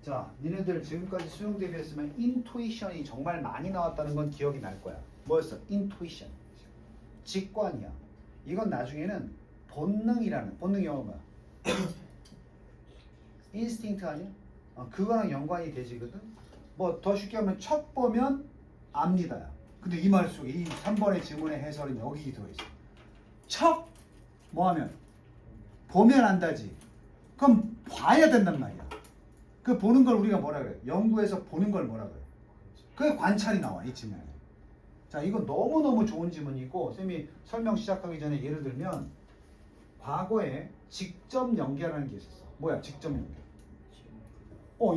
자, 니네들 지금까지 수능 대비했으면 인투이션이 정말 많이 나왔다는 건 기억이 날 거야. 뭐였어? 인투이션. 직관이야. 이건 나중에는 본능이라는, 본능 영어 뭐야? 인스팅트 아니야? 그거랑 연관이 되지거든. 뭐 더 쉽게 하면 첫 보면 압니다야. 근데 이 말 속에 이 3번의 지문의 해설은 여기 들어있어. 첫 뭐하면 보면 안다지. 그럼 봐야 된단 말이야. 그 보는 걸 우리가 뭐라 그래? 연구에서 보는 걸 뭐라 그래? 그게 관찰이 나와 이 지문에. 자, 이건 너무너무 좋은 지문이고 쌤이 설명 시작하기 전에 예를 들면 과거에 직접 연계라는 게 있었어. 뭐야 직접 연계?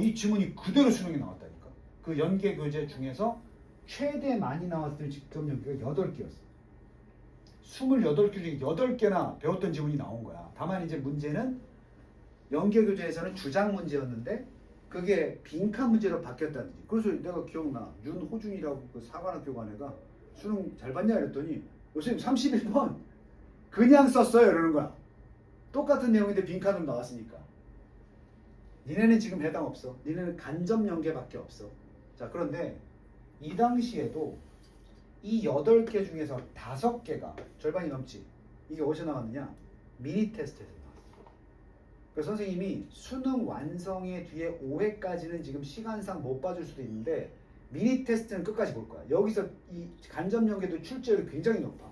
이 지문이 그대로 수능에 나왔다니까. 그 연계 교재 중에서 최대 많이 나왔을 직접 연계가 8개였어. 28개 중에 8개나 배웠던 지문이 나온 거야. 다만 이제 문제는 연계 교재에서는 주장 문제였는데 그게 빈칸 문제로 바뀌었다든지. 그래서 내가 기억나. 윤호준이라고 그 사관학교 간 애가 수능 잘 봤냐 이랬더니 요즘 31번 그냥 썼어요 이러는 거야. 똑같은 내용인데 빈칸으로 나왔으니까. 니네는 지금 해당 없어. 니네는 간접 연계밖에 없어. 자, 그런데 이 당시에도 이 8개 중에서 5개가 절반이 넘지. 이게 어디서 나왔느냐? 미니 테스트에서 나왔어. 그래서 선생님이 수능 완성의 뒤에 5회까지는 지금 시간상 못 봐줄 수도 있는데 미니 테스트는 끝까지 볼 거야. 여기서 이 간접 연계도 출제율이 굉장히 높아.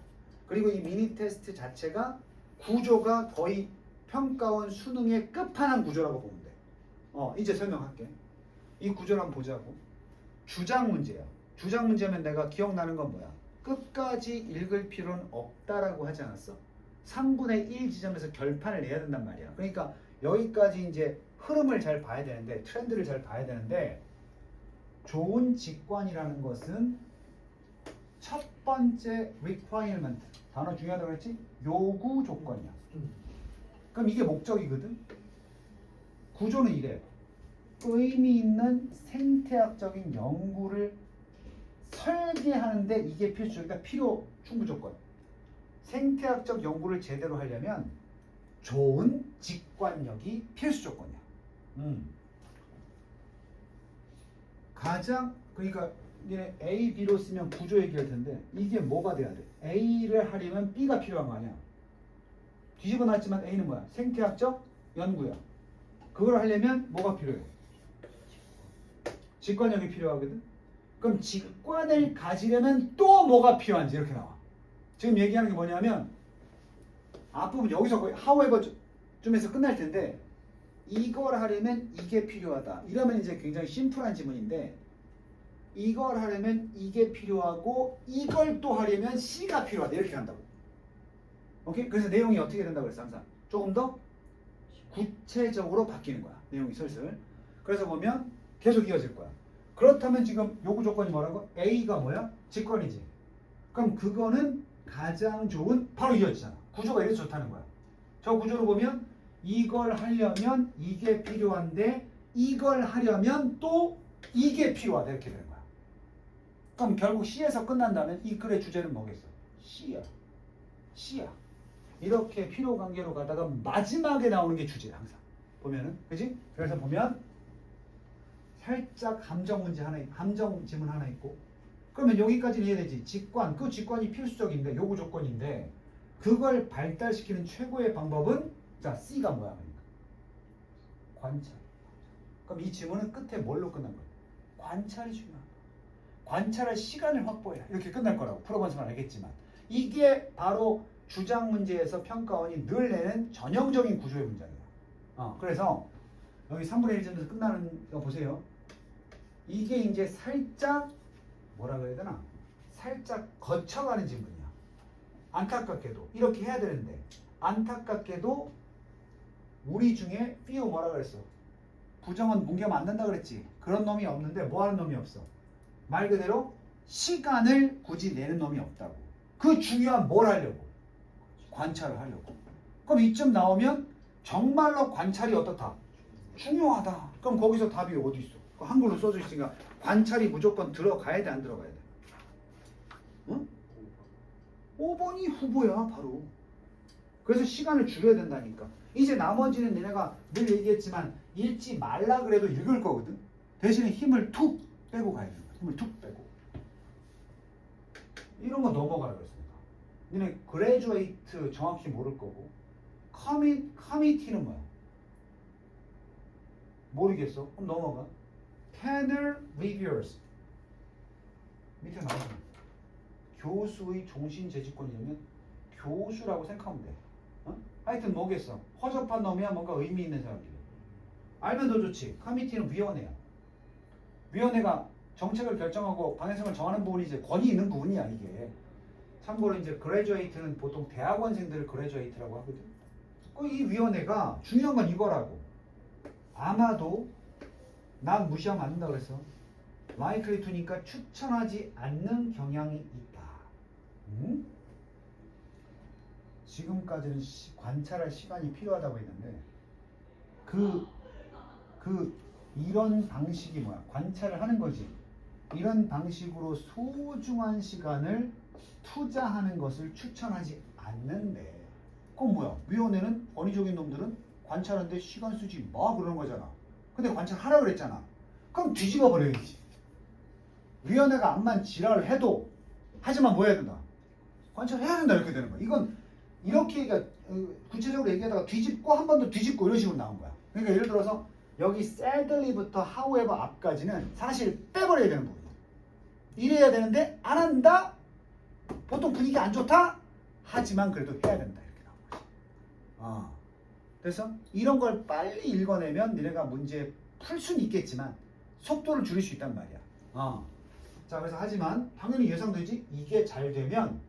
그리고 이 미니 테스트 자체가 구조가 거의 평가원 수능의 끝판왕 구조라고 보면 돼. 이제 설명할게. 이 구조를 한번 보자고. 주장 문제야. 주장 문제면 내가 기억나는 건 뭐야? 끝까지 읽을 필요는 없다라고 하지 않았어? 3분의 1 지점에서 결판을 내야 된단 말이야. 그러니까 여기까지 이제 흐름을 잘 봐야 되는데, 트렌드를 잘 봐야 되는데, 좋은 직관이라는 것은 첫 번째 requirement, 단어 중요하다고 했지? 요구 조건이야. 그럼 이게 목적이거든? 구조는 이래. 의미 있는 생태학적인 연구를 설계하는데 이게 필수적이다. 필요 충분 조건. 생태학적 연구를 제대로 하려면 좋은 직관력이 필수 조건이야. 가장 그러니까 얘네 A, B로 쓰면 구조 얘기할 텐데 이게 뭐가 돼야 돼? A를 하려면 B가 필요한 거 아니야? 뒤집어 놨지만 A는 뭐야? 생태학적 연구야. 그걸 하려면 뭐가 필요해? 직관력이 필요하거든. 그럼 직관을 가지려면 또 뭐가 필요한지 이렇게 나와. 지금 얘기하는 게 뭐냐면 앞부분 여기서 거의 however 쯤에서 끝날 텐데 이걸 하려면 이게 필요하다. 이러면 이제 굉장히 심플한 지문인데 이걸 하려면 이게 필요하고 이걸 또 하려면 C가 필요하다. 이렇게 간다고. 오케이? 그래서 내용이 어떻게 된다고 그랬어 항상? 조금 더 구체적으로 바뀌는 거야. 내용이 슬슬. 그래서 보면 계속 이어질 거야. 그렇다면 지금 요구 조건이 뭐라고? A가 뭐야? 직관이지. 그럼 그거는 가장 좋은 바로 이어지잖아. 구조가 이래서 좋다는 거야. 저 구조를 보면 이걸 하려면 이게 필요한데 이걸 하려면 또 이게 필요하다 이렇게 되는 거야. 그럼 결국 C에서 끝난다면 이 글의 주제는 뭐겠어? C야. C야. 이렇게 필요 관계로 가다가 마지막에 나오는 게 주제야 항상. 보면은 그지? 그래서 보면 살짝 함정 문제 하나, 함정 지문 하나 있고 그러면 여기까지는 이해되지. 직관, 그 직관이 필수적인데 요구 조건인데 그걸 발달시키는 최고의 방법은 자 C가 뭐야? 그러니까 관찰. 그럼 이 지문은 끝에 뭘로 끝난 거야? 관찰이 중요한 거야. 관찰할 시간을 확보해라. 이렇게 끝날 거라고 풀어본서는 알겠지만 이게 바로 주장 문제에서 평가원이 늘 내는 전형적인 구조의 문장이야. 그래서 여기 3분의 1 점에서 끝나는 거 보세요. 이게 이제 살짝 뭐라 그래야 되나? 살짝 거쳐가는 지문이야. 안타깝게도 이렇게 해야 되는데 안타깝게도 우리 중에 few 뭐라 그랬어? 부정은 뭉개면 안 된다 그랬지. 그런 놈이 없는데 뭐 하는 놈이 없어? 말 그대로 시간을 굳이 내는 놈이 없다고. 그 중요한 뭘 하려고? 관찰을 하려고. 그럼 이쯤 나오면 정말로 관찰이 어떻다? 중요하다. 그럼 거기서 답이 어디 있어? 한글로 써져 있으니까 관찰이 무조건 들어가야 돼, 안 들어가야 돼? 응? 5번이 후보야, 바로. 그래서 시간을 줄여야 된다니까. 이제 나머지는 내가 늘 얘기했지만 읽지 말라 그래도 읽을 거거든. 대신에 힘을 툭 빼고 가야 된다. 힘을 툭 빼고. 이런 거 넘어가라 그랬으니까. 너네 그레주에이트 정확히 모를 거고 커미티는 뭐야? 모르겠어? 그럼 넘어가. Tenor reviewers 밑에 나오잖아. 교수의 종신 재직권이냐면 교수라고 생각하면 돼. 어? 하여튼 뭐겠어? 허접한 놈이야 뭔가 의미 있는 사람들이. 알면 더 좋지. 커미티는 위원회야. 위원회가 정책을 결정하고 방향성을 정하는 부분이 이제 권위 있는 부분이야 이게. 참고로 이제 그레주에이트는 보통 대학원생들을 그레주에이트라고 하거든. 이 위원회가 중요한 건 이거라고. 아마도 난 무시하면 안 된다 그랬어. likely to니까 추천하지 않는 경향이 있다. 응? 지금까지는 관찰할 시간이 필요하다고 했는데 이런 방식이 뭐야? 관찰을 하는 거지. 이런 방식으로 소중한 시간을 투자하는 것을 추천하지 않는데 그건 뭐야? 위원회는 권위적인 놈들은 관찰하는데 시간 쓰지 마 그러는 거잖아. 근데 관찰하라 그랬잖아. 그럼 뒤집어 버려야지. 위원회가 암만 지랄을 해도 하지만 뭐 해야 된다? 관찰해야 된다 이렇게 되는 거야. 이건 이렇게 구체적으로 얘기하다가 뒤집고 한 번 더 뒤집고 이런 식으로 나온 거야. 그러니까 예를 들어서 여기 sadly부터 however 앞까지는 사실 빼버려야 되는 부분이야. 이래야 되는데 안 한다? 보통 분위기 안 좋다? 하지만 그래도 해야 된다 이렇게 나온 거지. 그래서 이런 걸 빨리 읽어내면 니네가 문제 풀 수는 있겠지만 속도를 줄일 수 있단 말이야. 자 그래서 하지만 당연히 예상되지? 이게 잘 되면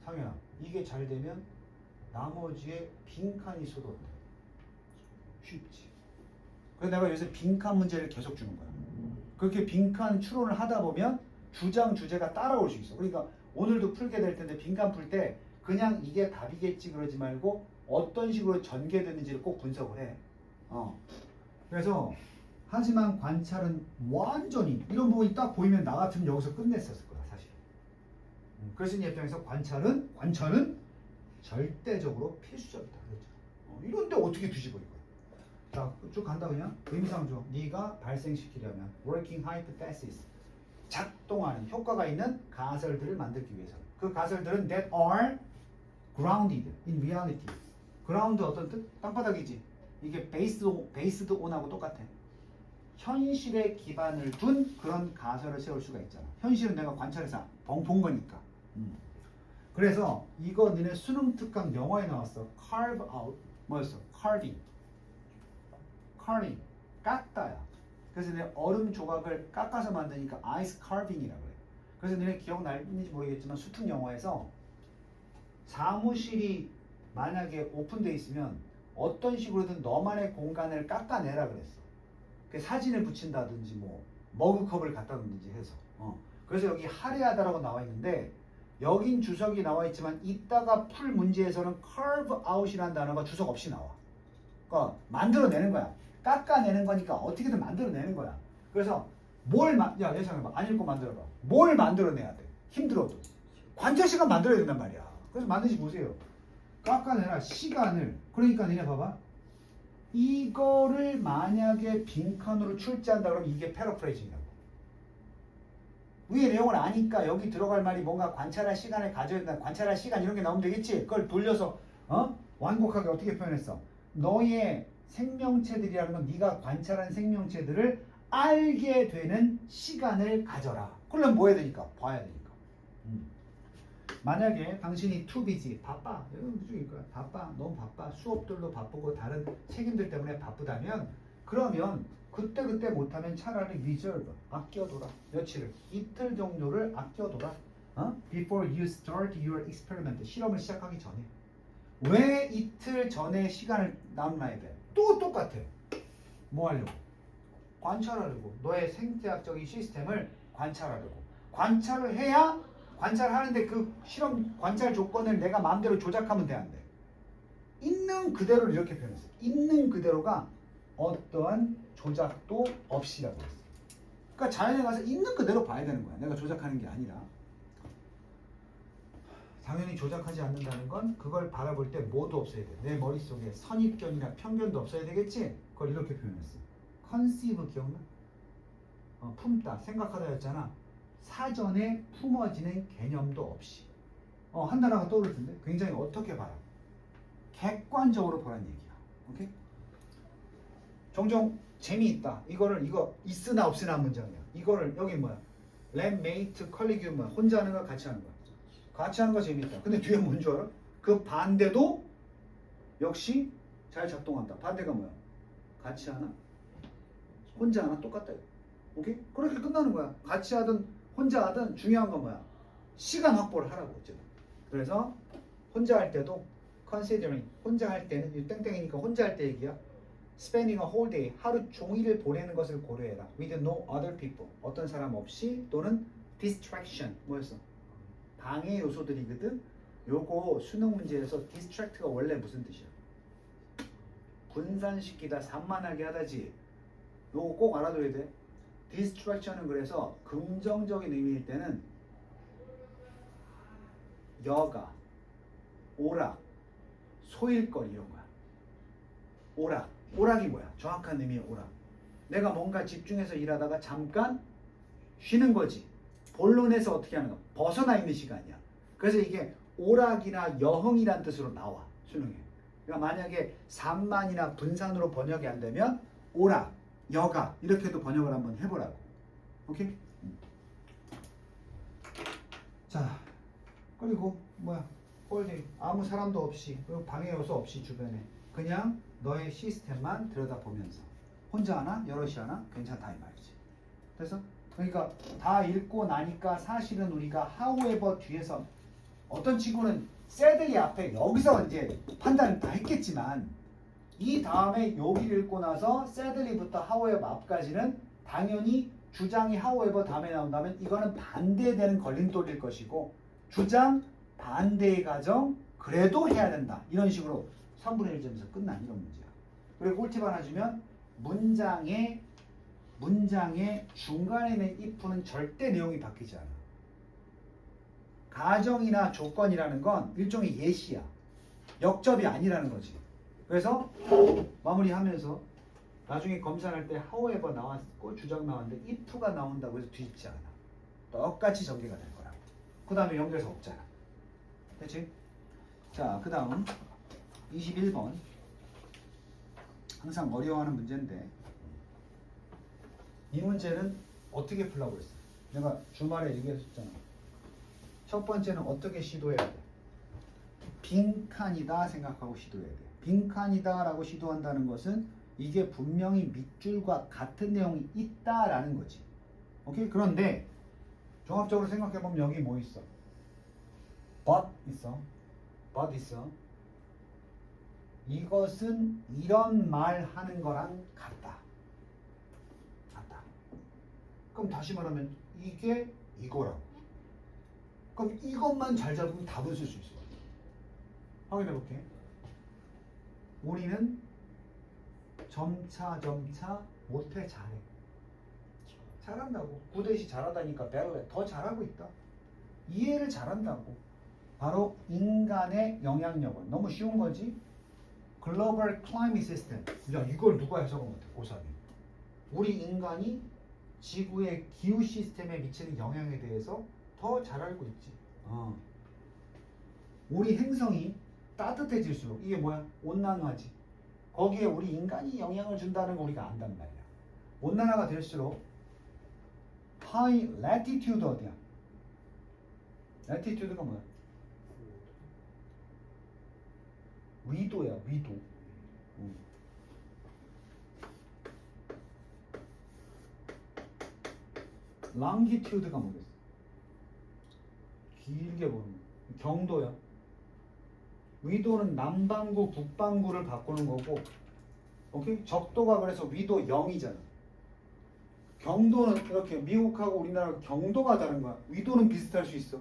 상현아 이게 잘 되면 나머지에 빈칸이 쏟아온다. 쉽지. 그래서 내가 요새 빈칸 문제를 계속 주는 거야. 그렇게 빈칸 추론을 하다 보면 주장 주제가 따라올 수 있어. 그러니까 오늘도 풀게 될 텐데 빈칸 풀 때 그냥 이게 답이겠지 그러지 말고 어떤 식으로 전개되는지를 꼭 분석을 해. 그래서 하지만 관찰은 완전히 이런 부분이 딱 보이면 나 같으면 여기서 끝냈었을 거야 사실. 그래서 이 입장에서 관찰은 절대적으로 필수적이다. 그렇죠? 이런데 어떻게 뒤집어 이거? 자, 쭉 간다 그냥. 의미상 줘. 네가 발생시키려면 working hypothesis 작동하는 효과가 있는 가설들을 만들기 위해서. 그 가설들은 that are grounded in reality. ground 어떤 뜻? 땅바닥이지. 이게 based on하고 똑같아. 현실에 기반을 둔 그런 가설을 세울 수가 있잖아. 현실은 내가 관찰해서 본 거니까. 그래서 이거 너네 수능 특강 영어에 나왔어. carve out 뭐였어? carving 깎다야. 그래서 내 얼음 조각을 깎아서 만드니까 ice carving이라고 그래. 그래서 너네 기억나는지 모르겠지만 수특 영어에서 사무실이 만약에 오픈되어 있으면 어떤 식으로든 너만의 공간을 깎아내라 그랬어. 그 사진을 붙인다든지 뭐 머그컵을 갖다 놓든지 해서. 그래서 여기 할애하다라고 나와 있는데 여긴 주석이 나와 있지만 이따가 풀 문제에서는 carve out이라는 단어가 주석 없이 나와. 그러니까 만들어내는 거야. 깎아내는 거니까 어떻게든 만들어내는 거야. 그래서 야 예상해봐. 안 읽고 만들어봐. 뭘 만들어내야 돼? 힘들어도. 관찰 시간 만들어야 된단 말이야. 그래서 만드시 보세요. 깎아내라 시간을. 그러니까 니네 봐봐. 이거를 만약에 빈칸으로 출제한다 그러면 이게 패러프레이징이라고. 위의 내용을 아니까 여기 들어갈 말이 뭔가 관찰할 시간을 가져야 된다. 관찰할 시간 이런 게 나오면 되겠지. 그걸 돌려서 완곡하게 어떻게 표현했어? 너의 생명체들이라는 건 네가 관찰한 생명체들을 알게 되는 시간을 가져라. 그러면 뭐 해야 되니까? 봐야 되니까. 만약에 당신이 too busy, 바빠. 이건 무조건 거야. 바빠. 너무 바빠. 수업들도 바쁘고 다른 책임들 때문에 바쁘다면 그러면 그때 못하면 차라리 reserve, 아껴둬라. 며칠을, 이틀 정도를 아껴둬라. Before you start your experiment, 실험을 시작하기 전에. 왜 이틀 전에 시간을 남나야 돼? 또 똑같아. 뭐 하려고? 관찰하려고. 너의 생태학적인 시스템을 관찰하려고. 관찰을 해야 관찰하는데 그 실험 관찰 조건을 내가 마음대로 조작하면 돼, 안 돼? 있는 그대로를 이렇게 표현했어. 있는 그대로가 어떠한 조작도 없이라고 했어. 그러니까 자연에 가서 있는 그대로 봐야 되는 거야. 내가 조작하는 게 아니라. 당연히 조작하지 않는다는 건 그걸 바라볼 때 뭐도 없어야 돼. 내 머릿속에 선입견이나 편견도 없어야 되겠지? 그걸 이렇게 표현했어. conceive 기억나? 품다, 생각하다였잖아. 사전에 품어지는 개념도 없이. 한 단어가 떠오를 텐데 굉장히 어떻게 봐라? 객관적으로 보라는 얘기야. 오케이? 종종 재미있다. 이거 있으나 없으나 문장이야. 이거를 여기 뭐야? 랩메이트 컬리규 뭐야? 혼자 하는 거 같이 하는 거야. 같이 하는 거 재미있다. 근데 뒤에 뭔 줄 알아? 그 반대도 역시 잘 작동한다. 반대가 뭐야? 같이 하나? 혼자 하나? 똑같다. 오케이? 그렇게 끝나는 거야. 같이 하든 혼자 하든 중요한 건 뭐야? 시간 확보를 하라고 어쨌든. 그래서 혼자 할 때도 considering 혼자 할 때는 이 땡땡이니까 혼자 할 때 얘기야. spending a whole day 하루 종일을 보내는 것을 고려해라. with no other people 어떤 사람 없이 또는 distraction 뭐였어? 방해 요소들이거든. 요거 수능 문제에서 distract가 원래 무슨 뜻이야? 분산시키다 산만하게 하다지. 요거 꼭 알아둬야 돼. distraction은 그래서 긍정적인 의미일 때는 여가, 오락, 소일거리 이런 거야. 오락이 뭐야? 정확한 의미의 오락. 내가 뭔가 집중해서 일하다가 잠깐 쉬는 거지. 본론에서 어떻게 하는 거? 벗어나 있는 시간이야. 그래서 이게 오락이나 여흥이란 뜻으로 나와. 수능에. 그러니까 만약에 산만이나 분산으로 번역이 안 되면 오락, 여가 이렇게도 번역을 한번 해보라고. 오케이? 자, 그리고 뭐야? 홀데이 아무 사람도 없이 그리고 방해 요소 없이 주변에 그냥 너의 시스템만 들여다보면서 혼자 하나 여럿이 하나 괜찮다 이 말이지. 그래서 그러니까 다 읽고 나니까 사실은 우리가 however 뒤에서 어떤 친구는 sadly 앞에 여기서 이제 판단을 다 했겠지만 이 다음에 여기를 읽고 나서 sadly부터 however 앞까지는 당연히 주장이 however 다음에 나온다면 이거는 반대되는 걸림돌일 것이고 주장 반대의 가정 그래도 해야 된다 이런 식으로 3분의 1점에서 끝난 이런 문제야. 그리고 꿀팁 하나 주면 문장의 중간에 있는 if는 절대 내용이 바뀌지 않아. 가정이나 조건이라는 건 일종의 예시야. 역접이 아니라는 거지. 그래서 마무리하면서 나중에 검사할 때 however 나왔고 주장 나왔는데 if가 나온다고 해서 뒤집지 않아. 똑같이 전개가 될 거라고. 그 다음에 연결사 없잖아. 됐지? 자, 그 다음 21번 항상 어려워하는 문제인데 이 문제는 어떻게 풀라고 했어? 내가 주말에 얘기했었잖아. 첫 번째는 어떻게 시도해야 돼? 빈칸이다 생각하고 시도해야 돼. 빈칸이다 라고 시도한다는 것은 이게 분명히 밑줄과 같은 내용이 있다라는 거지. 오케이? 그런데 종합적으로 생각해보면 여기 뭐 있어? but 있어. but 있어. 이것은 이런 말 하는 거랑 같다. 그럼 다시 말하면 이게 이거라고. 그럼 이것만 잘 잡으면 답을 쓸 수 있어. 확인해 볼게. 우리는 점차 못해 잘해. 잘한다고. 구대시 잘하다니까 배럴에 더 잘하고 있다. 이해를 잘한다고. 바로 인간의 영향력은 너무 쉬운 거지. 글로벌 클라이밋 시스템. 야, 이걸 누가 해석한 것 같아? 고3이. 우리 인간이 지구의 기후 시스템에 미치는 영향에 대해서 더 잘 알고 있지. 우리 행성이 따뜻해질수록 이게 뭐야? 온난화지. 거기에 우리 인간이 영향을 준다는 거 우리가 안단 말이야. 온난화가 될수록 high latitude 어디야? latitude가 뭐야? 위도야, 위도. longitude가 뭐겠어? 길게 보는 거. 경도야. 위도는 남반구, 북반구를 바꾸는 거고, 오케이? 적도가 그래서 위도 0이잖아. 경도는 이렇게 미국하고 우리나라 경도가 다른 거야. 위도는 비슷할 수 있어.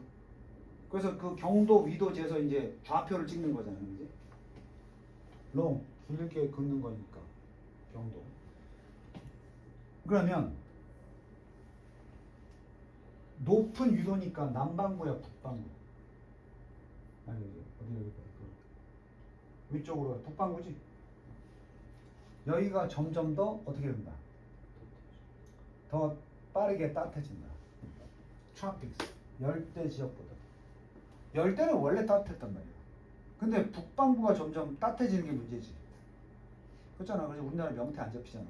그래서 그 경도, 위도 재서 이제 좌표를 찍는 거잖아, 그지? long 길게 긋는 거니까 경도. 그러면 높은 위도니까 남반구야, 북반구? 아니 어디 위쪽으로 가. 북반구지. 여기가 점점 더 어떻게 된다? 더 빠르게 따뜻해진다. tropics, 열대 지역보다. 열대는 원래 따뜻했단 말이야. 근데 북반구가 점점 따뜻해지는 게 문제지. 그렇잖아. 그래서 우리나라 명태 안 잡히잖아.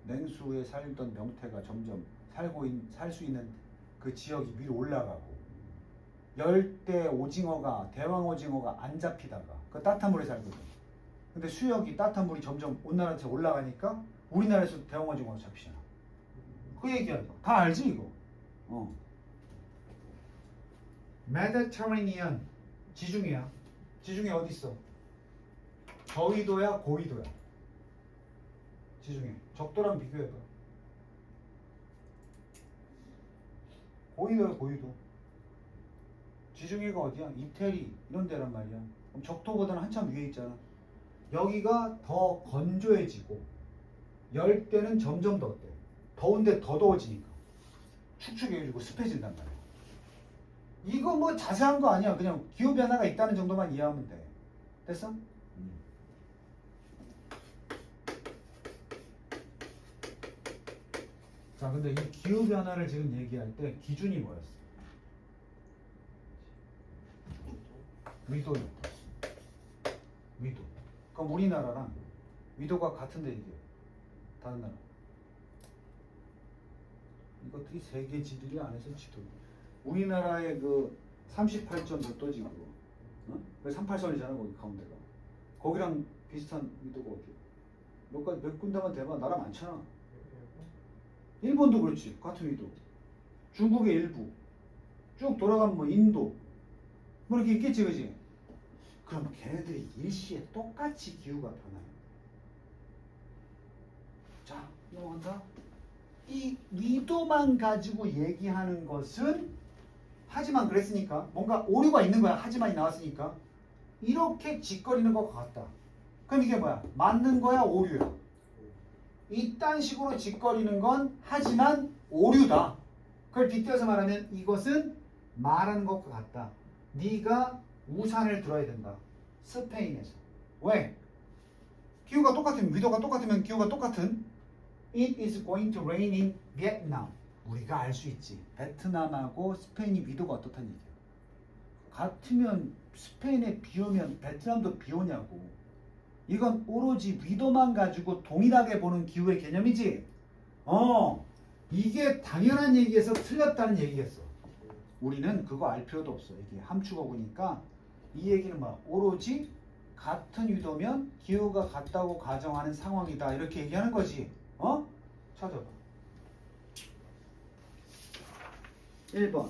냉수에 살던 명태가 점점 살 수 있는 그 지역이 위로 올라가고, 열대 오징어가, 대왕 오징어가 안 잡히다가 그 따뜻한 물에 살거든. 근데 수역이 따뜻한 물이 점점 온난화에서 올라가니까 우리나라에서 대왕 오징어가 잡히잖아. 그 얘기야. 다 알지 이거? 메디터레니언 지중해야. 지중해 어디 있어? 저위도야, 고위도야? 지중해. 적도랑 비교해봐. 고위도야, 고위도. 지중해가 어디야? 이태리 이런 데란 말이야. 그럼 적도보다는 한참 위에 있잖아. 여기가 더 건조해지고 열대는 점점 더 어때? 더운데 더 더워지니까 축축해지고 습해진단 말이야. 이거 뭐 자세한 거 아니야. 그냥 기후변화가 있다는 정도만 이해하면 돼. 됐어? 자, 근데 이 기후변화를 지금 얘기할 때 기준이 뭐였어? 위도였다. 위도. 그럼 우리나라랑 위도가 같은데 이게 다른 나라. 이것들이 세계 지들이 안에서 지도. 우리나라의 그 38점 몇 도지 그거. 어? 38선이잖아 거기 가운데가. 거기랑 비슷한 위도가 어디야? 몇 군데만 대봐. 나라 많잖아. 일본도 그렇지. 같은 위도. 중국의 일부. 쭉 돌아가면 뭐 인도. 뭐 이렇게 있겠지, 그지? 그럼 걔네들이 일시에 똑같이 기후가 변해요. 자, 넘어간다. 이 위도만 가지고 얘기하는 것은 하지만 그랬으니까 뭔가 오류가 있는 거야. 하지만이 나왔으니까 이렇게 짓거리는 것 같다. 그럼 이게 뭐야? 맞는 거야? 오류야? 이딴 식으로 짓거리는 건 하지만 오류다. 그걸 빗대어서 말하면 이것은 말하는 것과 같다. 네가 우산을 들어야 된다. 스페인에서. 왜? 기후가 똑같으면, 위도가 똑같으면 기후가 똑같은 It is going to rain in Vietnam. 우리가 알 수 있지. 베트남하고 스페인이 위도가 어떻다는 얘기야. 같으면 스페인에 비 오면 베트남도 비 오냐고. 이건 오로지 위도만 가지고 동일하게 보는 기후의 개념이지. 이게 당연한 얘기에서 틀렸다는 얘기겠어. 우리는 그거 알 필요도 없어. 이게 함축어구니까 이 얘기는 뭐 오로지 같은 위도면 기후가 같다고 가정하는 상황이다. 이렇게 얘기하는 거지. 찾아봐. 1번.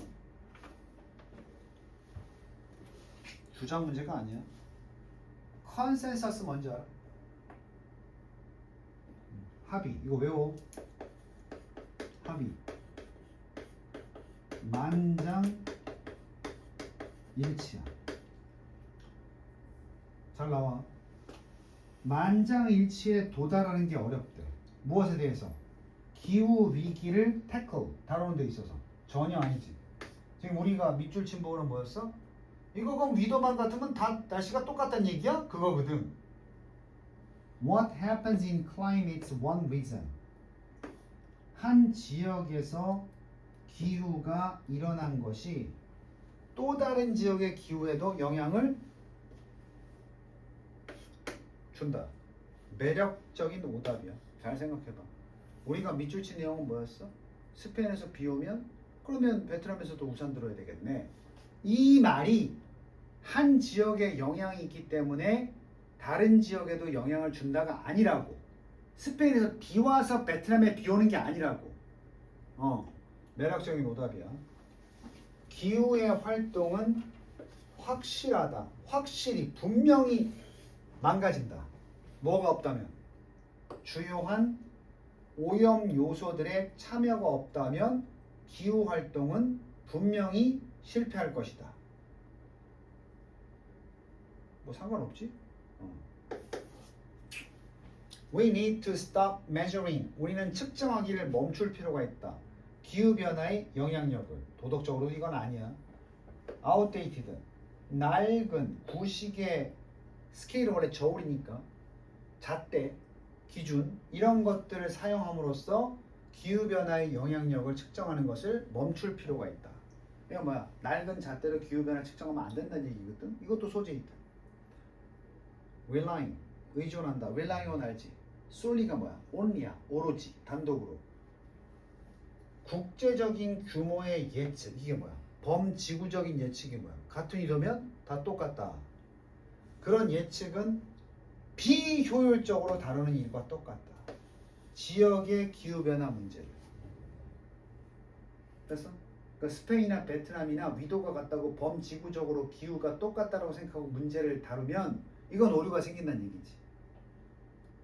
주장 문제가 아니야. 컨센서스 뭔지 알아? 합의. 이거 외워. 합의. 만장일치야. 잘 나와. 만장일치에 도달하는 게 어렵대. 무엇에 대해서? 기후 위기를 태클 다루는 데 있어서. 전혀 아니지. 지금 우리가 밑줄 친 부분은 뭐였어? 이거 그럼 위도만 같으면 다 날씨가 똑같다는 얘기야? 그거거든. What happens in climate is one reason. 한 지역에서 기후가 일어난 것이 또 다른 지역의 기후에도 영향을 준다. 매력적인 오답이야. 잘 생각해봐. 우리가 밑줄 친 내용은 뭐였어? 스페인에서 비 오면 그러면 베트남에서도 우산 들어야 되겠네. 이 말이 한 지역에 영향이 있기 때문에 다른 지역에도 영향을 준다가 아니라고. 스페인에서 비 와서 베트남에 비 오는 게 아니라고. 매력적인 오답이야. 기후의 활동은 확실하다. 확실히 분명히 망가진다. 뭐가 없다면? 주요한 오염 요소들의 참여가 없다면 기후 활동은 분명히 실패할 것이다. 뭐 상관없지? We need to stop measuring. 우리는 측정하기를 멈출 필요가 있다. 기후변화의 영향력을. 도덕적으로 이건 아니야. outdated. 낡은 구식의 스케일은 원래 저울이니까 잣대, 기준 이런 것들을 사용함으로써 기후변화의 영향력을 측정하는 것을 멈출 필요가 있다. 이거 뭐야? 낡은 잣대로 기후변화 측정하면 안 된다는 얘기거든. 이것도 소재 있다. relying, 의존한다. relying on 알지? solely가 뭐야? only야, 오로지, 단독으로. 국제적인 규모의 예측, 이게 뭐야? 범지구적인 예측이 뭐야? 같은 이러면 다 똑같다. 그런 예측은 비효율적으로 다루는 일과 똑같다. 지역의 기후변화 문제를. 됐어? 그러니까 스페인이나 베트남이나 위도가 같다고 범지구적으로 기후가 똑같다고 생각하고 문제를 다루면 이건 오류가 생긴다는 얘기지.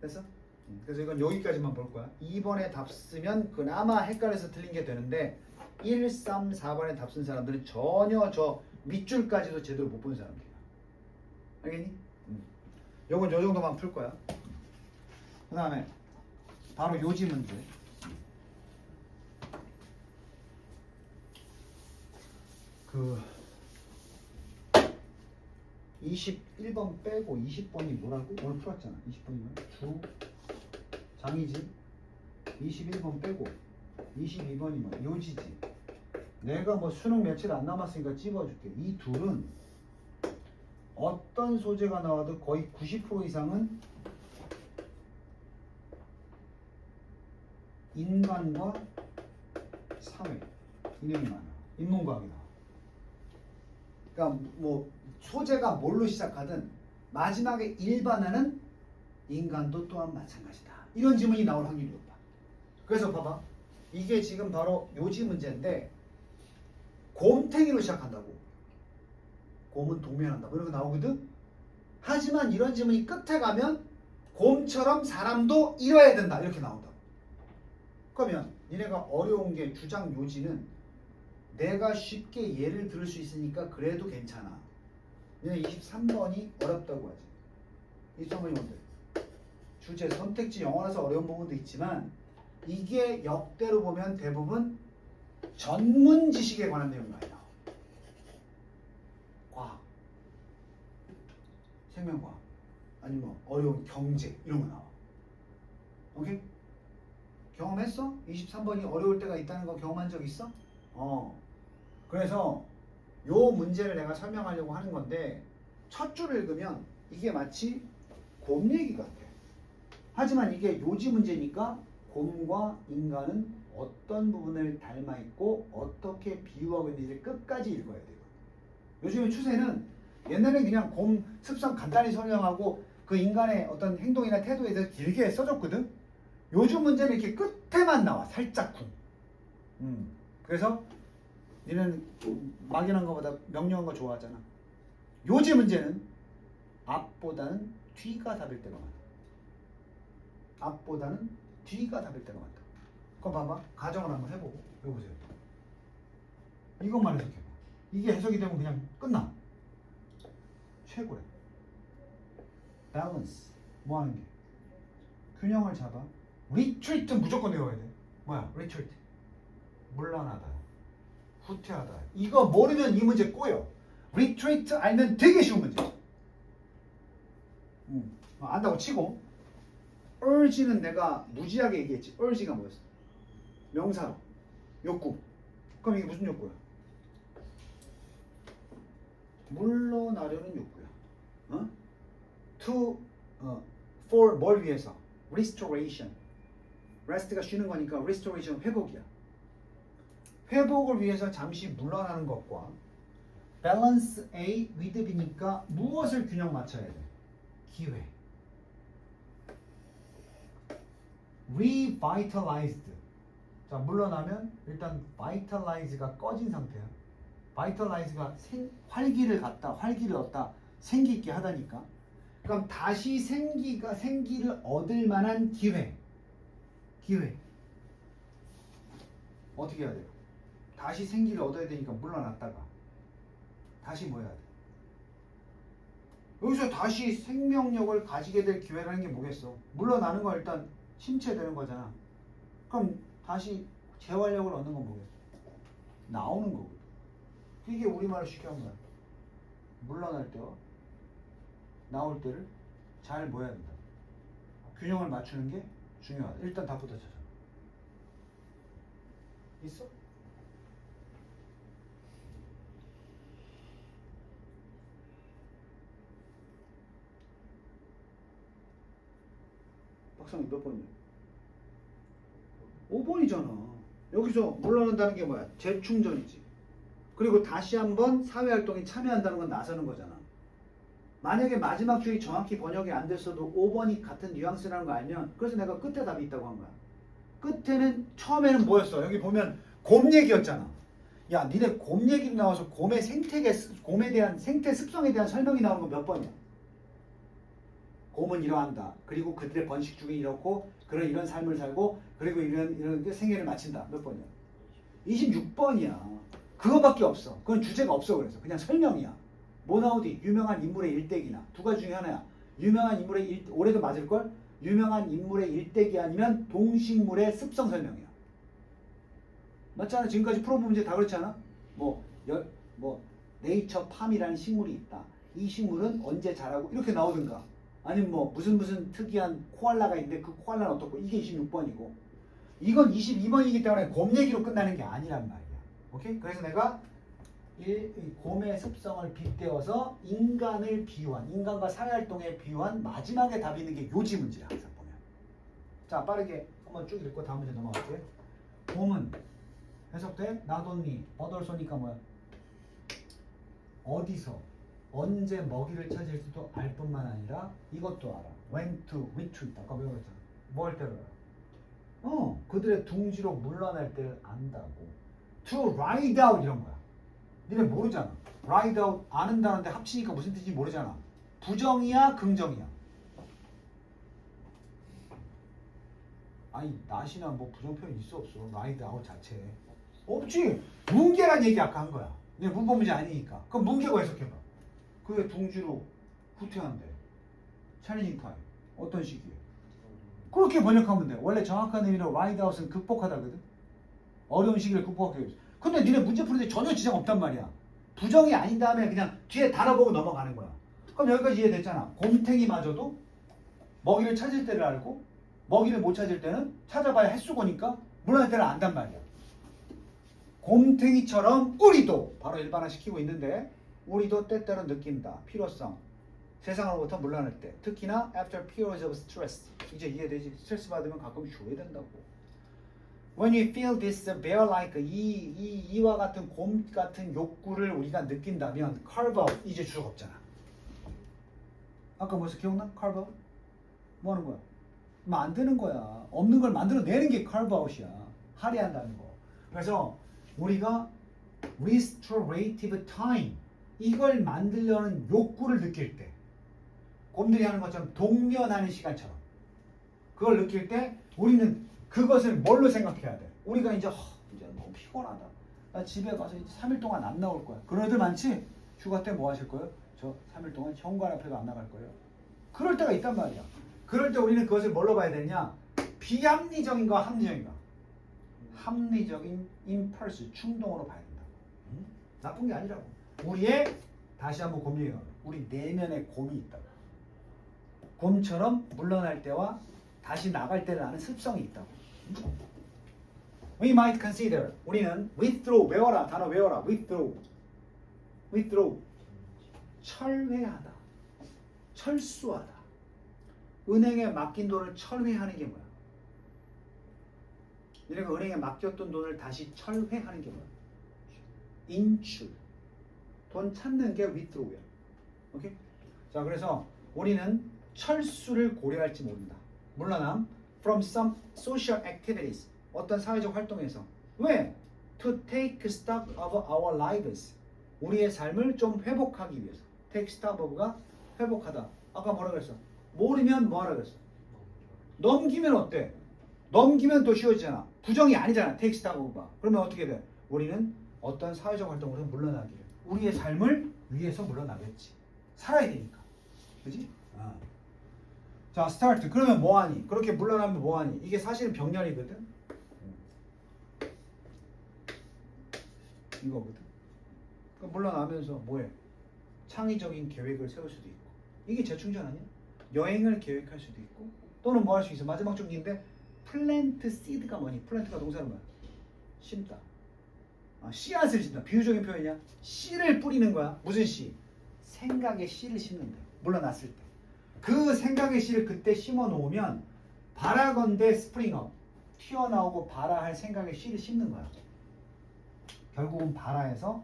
됐어? 그래서 이건 여기까지만 볼 거야. 2번에 답 쓰면 그나마 헷갈려서 틀린 게 되는데 1, 3, 4번에 답 쓴 사람들은 전혀 저 밑줄까지도 제대로 못 본 사람들이야. 알겠니? 요건 요 정도만 풀 거야. 그 다음에 바로 요지 문제. 그 21번 빼고 20번이 뭐라고? 오늘 풀었잖아. 20번이면 주 장이지. 21번 빼고 22번이면 요지지. 내가 뭐 수능 며칠 안 남았으니까 찝어줄게. 이 둘은 어떤 소재가 나와도 거의 90% 이상은 인간과 사회, 이념이 많아. 인문과학이 나와. 그러니까 뭐 소재가 뭘로 시작하든 마지막에 일반화는 인간도 또한 마찬가지다. 이런 지문이 나올 확률이 높다. 그래서 봐봐. 이게 지금 바로 요지 문제인데 곰탱이로 시작한다고. 곰은 동면한다. 뭐 이런 거 나오거든. 하지만 이런 지문이 끝에 가면 곰처럼 사람도 이뤄야 된다. 이렇게 나온다고. 그러면 니네가 어려운 게 주장 요지는 내가 쉽게 예를 들을 수 있으니까 그래도 괜찮아. 니네 23번이 어렵다고 하지. 23번이 뭔데? 주제 선택지 영어라서 어려운 부분도 있지만 이게 역대로 보면 대부분 전문 지식에 관한 내용이 많이 나와. 과학, 생명과학, 아니면 뭐 어려운 경제 이런 거 나와. 오케이? 경험했어? 23번이 어려울 때가 있다는 거 경험한 적 있어? 그래서 요 문제를 내가 설명하려고 하는 건데 첫 줄을 읽으면 이게 마치 곰 얘기 같아. 하지만 이게 요지 문제니까 곰과 인간은 어떤 부분을 닮아 있고 어떻게 비유하고 있는지 끝까지 읽어야 돼요. 요즘의 추세는 옛날엔 그냥 곰 습성 간단히 설명하고 그 인간의 어떤 행동이나 태도에 대해서 길게 써줬거든. 요즘 문제는 이렇게 끝에만 나와. 살짝쿵. 그래서 니는 막연한 것보다 명료한 거 좋아하잖아. 요지 문제는 앞보다는 뒤가 답일 때가 많아. 앞보다는 뒤가 답일 때가 많다. 그럼 봐봐. 가정을 한번 해보고. 이거 보세요. 이것만 해석해봐. 이게 해석이 되면 그냥 끝나. 최고야. 밸런스. 뭐 하는 게? 균형을 잡아. 리트리트 무조건 외워야 돼. 뭐야? 리트리트. 물러나다. 후퇴하다. 이거 모르면 이 문제 꼬여. 리트리트 알면 되게 쉬운 문제. 안다고 치고 urge는 내가 무지하게 얘기했지. urge가 뭐였어? 명사로. 욕구. 그럼 이게 무슨 욕구야? 물러나려는 욕구야. for 뭘 위해서? restoration. rest가 쉬는 거니까 restoration 회복이야. 회복을 위해서 잠시 물러나는 것과 balance A with B니까 무엇을 균형 맞춰야 돼? 기회. revitalized. 자, 물러나면 일단 vitalize가 꺼진 상태야. vitalize가 활기를 얻다, 생기 있게 하다니까. 그럼 다시 생기를 얻을 만한 기회. 어떻게 해야 돼요? 다시 생기를 얻어야 되니까 물러났다가 다시 뭐 해야 돼? 여기서 다시 생명력을 가지게 될 기회라는 게 뭐겠어? 물러나는 건 일단 침체되는 거잖아. 그럼 다시 재활력을 얻는 건 뭐겠어? 나오는 거거든. 이게 우리말로 쉽게 하는 거야. 물러날 때와 나올 때를 잘 뭐 해야 된다. 균형을 맞추는 게 중요하다. 일단 답부터 찾아. 있어? 박상희 몇 번이야? 5번이잖아. 여기서 물러난다는 게 뭐야? 재충전이지. 그리고 다시 한번 사회활동에 참여한다는 건 나서는 거잖아. 만약에 마지막 줄이 정확히 번역이 안 됐어도 5번이 같은 뉘앙스라는 거 알면, 그래서 내가 끝에 답이 있다고 한 거야. 끝에는 처음에는 뭐였어? 여기 보면 곰 얘기였잖아. 야, 니네 곰 얘기로 나와서 곰의 곰에 대한 생태 습성에 대한 설명이 나오는 건 몇 번이야? 곰은 이러한다. 그리고 그들의 번식 중에 이렇고 이런 삶을 살고 그리고 이런 생애를 마친다. 몇 번이야? 26번이야. 그거밖에 없어. 그건 주제가 없어. 그래서 그냥 설명이야. 뭐 나오디? 유명한 인물의 일대기나 두 가지 중에 하나야. 유명한 인물의 올해도 맞을걸? 유명한 인물의 일대기 아니면 동식물의 습성 설명이야. 맞잖아. 지금까지 풀어본 문제 다 그렇지 않아? 뭐 네이처 팜이라는 식물이 있다. 이 식물은 언제 자라고 이렇게 나오든가. 아니면 뭐 무슨 특이한 코알라가 있는데 그 코알라는 어떻고, 이게 26번이고 이건 22번이기 때문에 곰 얘기로 끝나는 게 아니란 말이야. 오케이? 그래서 내가 곰의 습성을 빗대어서 인간을 비유한, 인간과 사회활동에 비유한 마지막에 답이 있는 게 요지 문제야. 항상 보면. 자, 빠르게 한번 쭉 읽고 다음 문제 넘어갈게. 곰은 해석돼? not only but also니까 뭐야? 어디서 언제 먹이를 찾을지도 알 뿐만 아니라 이것도 알아. when to retrieve. 아까 배워봤잖아. 뭐 할 때를 알아? 그들의 둥지로 물러날 때를 안다고. to ride out 이런 거야. 니네 모르잖아. ride out 아는다는데 합치니까 무슨 뜻인지 모르잖아. 부정이야 긍정이야? 아니 낫이나 뭐 부정표현 있어 없어? ride out 자체에 없지. 뭉개란 얘기 아까 한 거야. 니네 문법 문제 아니니까. 그럼 뭉개고 해석해봐. 그게 둥지로 후퇴한대. 챌린징 타임. 어떤 시기에? 그렇게 번역하면 돼. 원래 정확한 의미로 ride out은 극복하다거든. 어려운 시기를 극복하기 위해서. 근데 니네 문제 푸는데 전혀 지장 없단 말이야. 부정이 아닌 다음에 그냥 뒤에 단어 보고 넘어가는 거야. 그럼 여기까지 이해됐잖아. 곰탱이마저도 먹이를 찾을 때를 알고 먹이를 못 찾을 때는 찾아봐야 햇수고니까 물러날 때를 안단 말이야. 곰탱이처럼 우리도 바로 일반화시키고 있는데 우리도 때때로 느낀다. 필요성. 세상으로부터 물러날 때. 특히나 after periods of stress. 이제 이해되지? 스트레스 받으면 가끔 쉬어야 된다고. When you feel this bear-like 이와 같은 곰 같은 욕구를 우리가 느낀다면 carve out 이제 주석 없잖아. 아까 뭐였어? 기억나? carve out? 뭐 하는 거야? 만드는 거야. 없는 걸 만들어내는 게 carve out이야. 할애한다는 거. 그래서 우리가 restorative time 이걸 만들려는 욕구를 느낄 때 곰들이 하는 것처럼 동면하는 시간처럼 그걸 느낄 때 우리는 그것을 뭘로 생각해야 돼? 우리가 이제 너무 피곤하다. 나 집에 가서 이제 3일 동안 안 나올 거야. 그런 애들 많지? 휴가 때 뭐 하실 거예요? 저 3일 동안 현관 앞에도 안 나갈 거예요. 그럴 때가 있단 말이야. 그럴 때 우리는 그것을 뭘로 봐야 되냐? 비합리적인가 합리적인가? 합리적인 임펄스, 충동으로 봐야 된다. 나쁜 게 아니라고. 우리의 다시 한번 곰 우리 내면에 곰이 있다고. 곰처럼 물러날 때와 다시 나갈 때를 아는 습성이 있다고. We might consider 우리는 withdraw 외워라. 단어 외워라. withdraw 철회하다. 철수하다. 은행에 맡긴 돈을 철회하는 게 뭐야? 너네가 은행에 맡겼던 돈을 다시 철회하는 게 뭐야? 인출. 돈 찾는 게 withdraw야. 오케이? 자, 그래서 우리는 철수를 고려할지 모른다. 물러남 from some social activities 어떤 사회적 활동에서. 왜? To take stock of our lives 우리의 삶을 좀 회복하기 위해서. take stock of가 회복하다. 아까 뭐라 그랬어? 모르면 뭐하라 그랬어? 넘기면 어때? 넘기면 더 쉬워지잖아. 부정이 아니잖아. take stock of가. 그러면 어떻게 돼? 우리는 어떤 사회적 활동으로 물러나기 위해 우리의 삶을 위해서 물러나겠지. 살아야 되니까. 그지? 자, 스타트. 그러면 뭐하니? 그렇게 물러나면 뭐하니? 이게 사실은 병렬이거든. 이거거든. 그러니까 물러나면서 뭐해? 창의적인 계획을 세울 수도 있고. 이게 재충전 아니야? 여행을 계획할 수도 있고. 또는 뭐 할 수 있어? 마지막 쪽인데 플랜트 시드가 뭐니? 플랜트가 동사는 뭐야? 심다. 씨앗을 심다. 비유적인 표현이야. 씨를 뿌리는 거야. 무슨 씨? 생각의 씨를 심는다. 물러났을 때. 그 생각의 씨를 그때 심어 놓으면 바라건대 스프링업 튀어나오고 발아할 생각의 씨를 심는 거야. 결국은 발아에서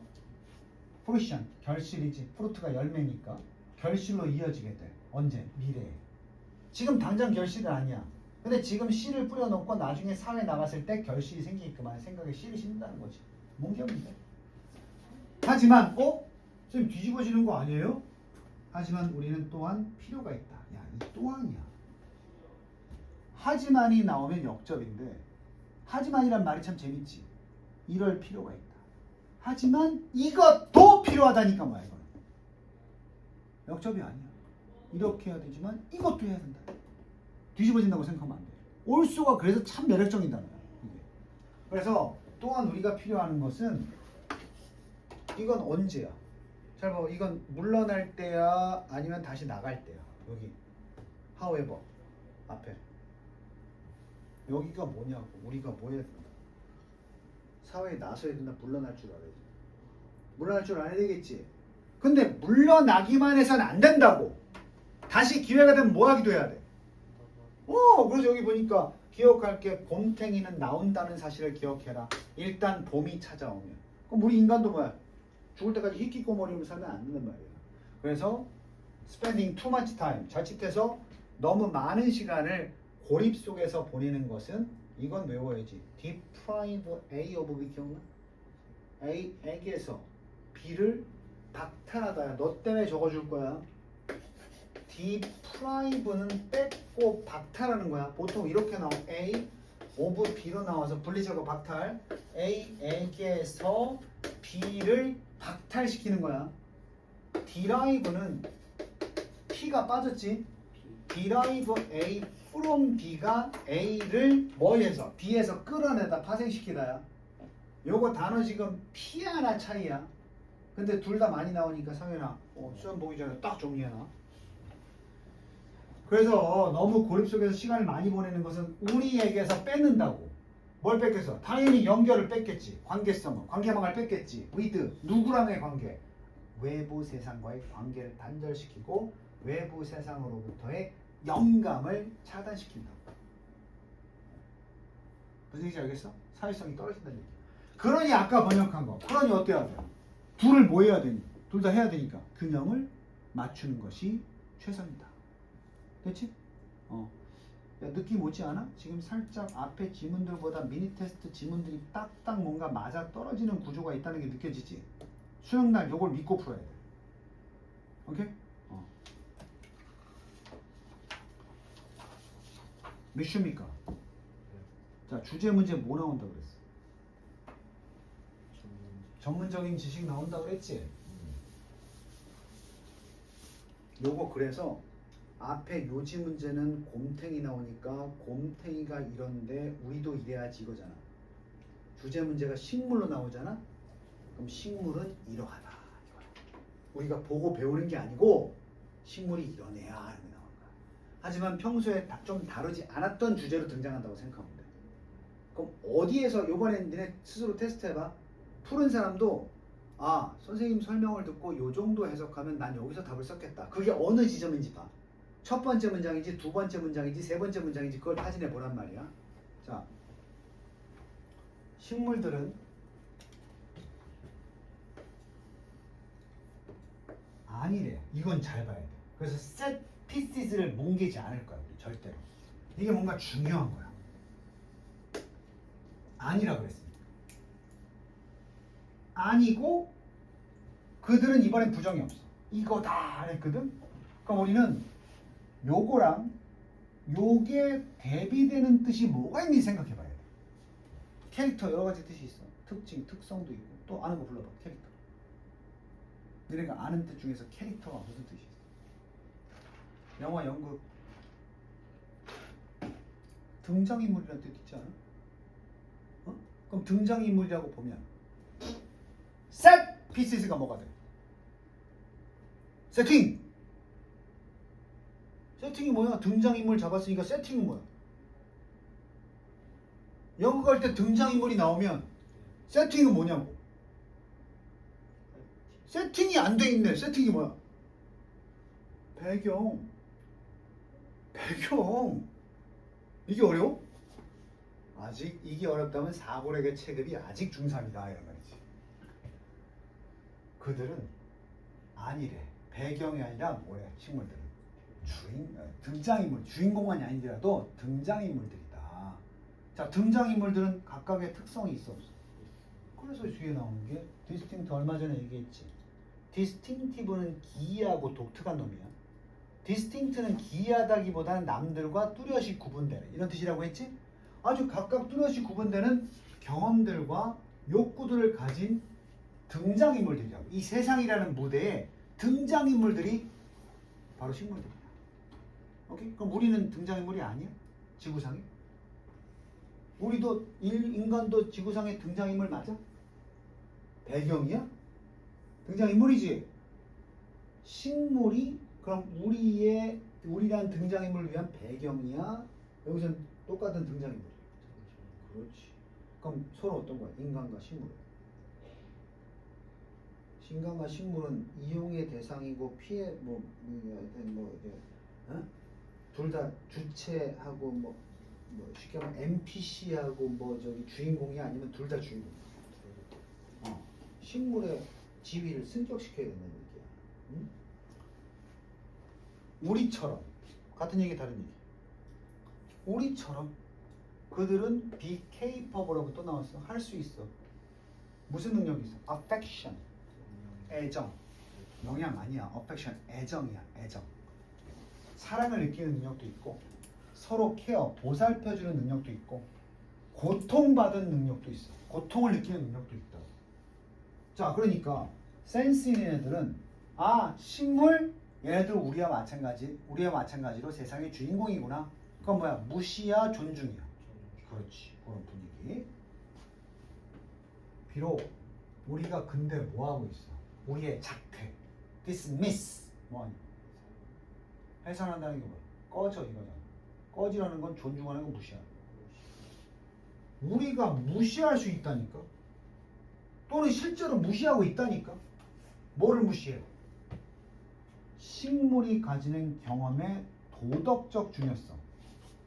프루션, 결실이지. 프루트가 열매니까 결실로 이어지게 돼. 언제? 미래에. 지금 당장 결실은 아니야. 근데 지금 씨를 뿌려놓고 나중에 사회에 나갔을 때 결실이 생기게끔 하는 생각의 씨를 심는다는 거지. 문제입니다. 하지만 선생님 뒤집어지는 거 아니에요? 하지만 우리는 또한 필요가 있다. 야, 이 또한이야. 하지만이 나오면 역접인데 하지만이란 말이 참 재밌지. 이럴 필요가 있다. 하지만 이것도 필요하다니까 뭐야 이거는. 역접이 아니야. 이렇게 해야 되지만 이것도 해야 된다. 뒤집어진다고 생각하면 안 돼. 올소가 그래서 참 매력적인 단어야. 이게. 그래서 또한 우리가 필요하는 것은 이건 언제야? 잘 봐. 이건 물러날 때야 아니면 다시 나갈 때야. 여기 however 앞에 여기가 뭐냐고. 우리가 뭐 해야 된다. 사회에 나서야 된다. 물러날 줄 알아야지. 물러날 줄 알아야 되겠지. 근데 물러나기만 해서는 안 된다고. 다시 기회가 되면 뭐 하기도 해야 돼. 그래서 여기 보니까 기억할 게 곰탱이는 나온다는 사실을 기억해라. 일단 봄이 찾아오면. 그럼 우리 인간도 뭐야? 죽을 때까지 히키코모리로 살면 안 된단 말이야. 그래서 spending too much time, 자칫해서 너무 많은 시간을 고립 속에서 보내는 것은 이건 외워야지. deprive A of B 기억나? A에게서 B를 박탈하다야. 너 때문에 적어줄 거야. deprive는 뺏고 박탈하는 거야. 보통 이렇게 나와. A of B로 나와서 분리적으로 박탈. A에게서 B를 박탈시키는 거야. derive는 P가 빠졌지. derive A from B가 A를 뭐에서? B에서 끌어내다 파생시키다야. 요거 단어 지금 P 하나 차이야. 근데 둘 다 많이 나오니까 상현아 시험 보기 전에 딱 정리해놔. 그래서 너무 고립 속에서 시간을 많이 보내는 것은 우리에게서 뺏는다고. 뭘 뺏겠어? 당연히 연결을 뺏겠지. 관계성을, 관계망을 뺏겠지. with 누구랑의 관계? 외부 세상과의 관계를 단절시키고 외부 세상으로부터의 영감을 차단시킨다고. 무슨 얘기인지 알겠어? 사회성이 떨어진다는 얘기. 그러니 아까 번역한 거. 그러니 어때야 돼? 둘을 뭐 해야 되니? 둘 다 해야 되니까 균형을 맞추는 것이 최선이다. 됐지? 야, 느낌 오지 않아? 지금 살짝 앞에 지문들보다 미니 테스트 지문들이 딱딱 뭔가 맞아 떨어지는 구조가 있다는 게 느껴지지? 수영날 요걸 믿고 풀어야 돼. 오케이? 몇 슈입니까? 자, 주제 문제 뭐 나온다 그랬어? 전문적인 지식 나온다 그랬지? 요거 그래서 앞에 요지 문제는 곰탱이 나오니까 곰탱이가 이런데 우리도 이래야지 이거잖아. 주제 문제가 식물로 나오잖아. 그럼 식물은 이러하다. 우리가 보고 배우는 게 아니고 식물이 이러네야 이렇게 나오는 거야. 하지만 평소에 좀 다루지 않았던 주제로 등장한다고 생각하면 돼. 그럼 어디에서 요번에 니네 스스로 테스트해봐. 푸른 사람도 선생님 설명을 듣고 요 정도 해석하면 난 여기서 답을 썼겠다. 그게 어느 지점인지 봐. 첫 번째 문장인지 두 번째 문장인지 세 번째 문장인지 그걸 타진해 보란 말이야. 자, 식물들은 아니래. 이건 잘 봐야 돼. 그래서 set pieces를 뭉개지 않을 거야. 우리 절대로. 이게 뭔가 중요한 거야. 아니라 그랬습니다. 아니고 그들은 이번엔 부정이 없어. 이거다 했거든. 그럼 우리는 요거랑 요게 대비되는 뜻이 뭐가 있는지 생각해 봐야 돼. 캐릭터 여러 가지 뜻이 있어. 특징, 특성도 있고. 또 아는 거 불러봐. 캐릭터. 너네가 아는 뜻 중에서 캐릭터가 무슨 뜻이 있어? 영화, 연극 등장인물이라는 뜻 있지 않아? 그럼 등장인물이라고 보면 set pieces가 뭐가 돼? 세팅! 세팅이 뭐야? 등장인물 잡았으니까 세팅은 뭐야? 연극할 때 등장인물이 나오면 세팅은 뭐냐고. 세팅이 안 돼 있네. 세팅이 뭐야? 배경. 배경. 이게 어려워? 아직 이게 어렵다면 사고력의 체급이 아직 중3이다 이런 말이지. 그들은 아니래. 배경이 아니라 뭐래? 식물들은 등장인물, 주인공만이 아니더라도 등장인물들이다. 자, 등장인물들은 각각의 특성이 있어 없어? 그래서 뒤에 나오는 게 디스팅트, 얼마 전에 얘기했지. 디스팅티브는 기이하고 독특한 놈이야. 디스팅트는 기이하다기보다는 남들과 뚜렷이 구분되는 이런 뜻이라고 했지? 아주 각각 뚜렷이 구분되는 경험들과 욕구들을 가진 등장인물들이라고. 이 세상이라는 무대에 등장인물들이 바로 식물들이야. 오케이? 그럼 우리는 등장인물이 아니야? 지구상에? 우리도 인간도 지구상의 등장인물 맞아? 배경이야? 등장인물이지. 식물이 그럼 우리란 등장인물을 위한 배경이야? 여기서는 똑같은 등장인물이야. 그렇지. 그럼 서로 어떤 거야? 인간과 식물은. 인간과 식물은 이용의 대상이고 피해 둘 다 주체하고 뭐 쉽게 말하면 NPC하고 주인공이 아니면 둘 다 주인공이야. 식물의 지위를 승격시켜야 된다는 얘기야. 응? 우리처럼 같은 얘기 다른 얘기. 우리처럼 그들은 be capable하고 또 나왔어. 할 수 있어. 무슨 능력이 있어? affection. 애정. 영양 아니야. affection. 애정이야. 애정. 사랑을 느끼는 능력도 있고 서로 케어, 보살펴주는 능력도 있고 고통받은 능력도 있어. 고통을 느끼는 능력도 있다. 자, 그러니까 센스 있는 애들은 식물 얘네들 우리와 마찬가지로 세상의 주인공이구나. 그건 뭐야? 무시야, 존중이야. 그렇지. 그런 분위기. 비록 우리가 근데 뭐 하고 있어? 우리의 작태, dismiss 뭐하니? 해산한다는 게 뭐야? 꺼져 이거잖아. 꺼지라는 건 존중하는 건 무시하는 거야. 우리가 무시할 수 있다니까. 또는 실제로 무시하고 있다니까. 뭐를 무시해? 식물이 가지는 경험의 도덕적 중요성.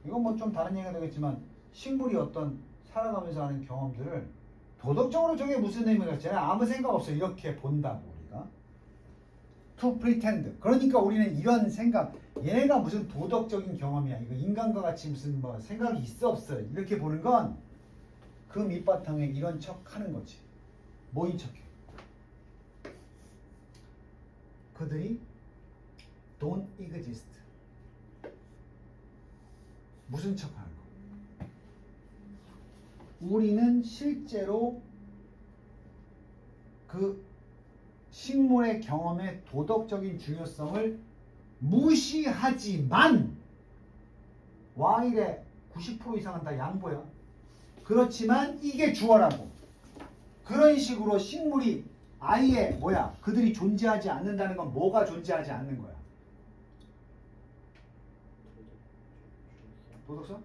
이건 뭐 좀 다른 얘기가 되겠지만 식물이 어떤 살아가면서 하는 경험들을 도덕적으로 저게 무슨 의미가 있잖아. 아무 생각 없어. 이렇게 본다고 우리가. To pretend. 그러니까 우리는 이런 생각, 얘가 무슨 도덕적인 경험이야. 이거 인간과 같이 무슨 생각이 있어 없어. 이렇게 보는 건 그 밑바탕에 이런 척 하는 거지. 뭐인 척해? 그들이 don't exist. 무슨 척 하는 거? 우리는 실제로 그 식물의 경험의 도덕적인 중요성을 무시하지만 Y의 90% 이상은 다 양보야. 그렇지만 이게 주어라고. 그런 식으로 식물이 아예 그들이 존재하지 않는다는 건 뭐가 존재하지 않는 거야? 도덕성?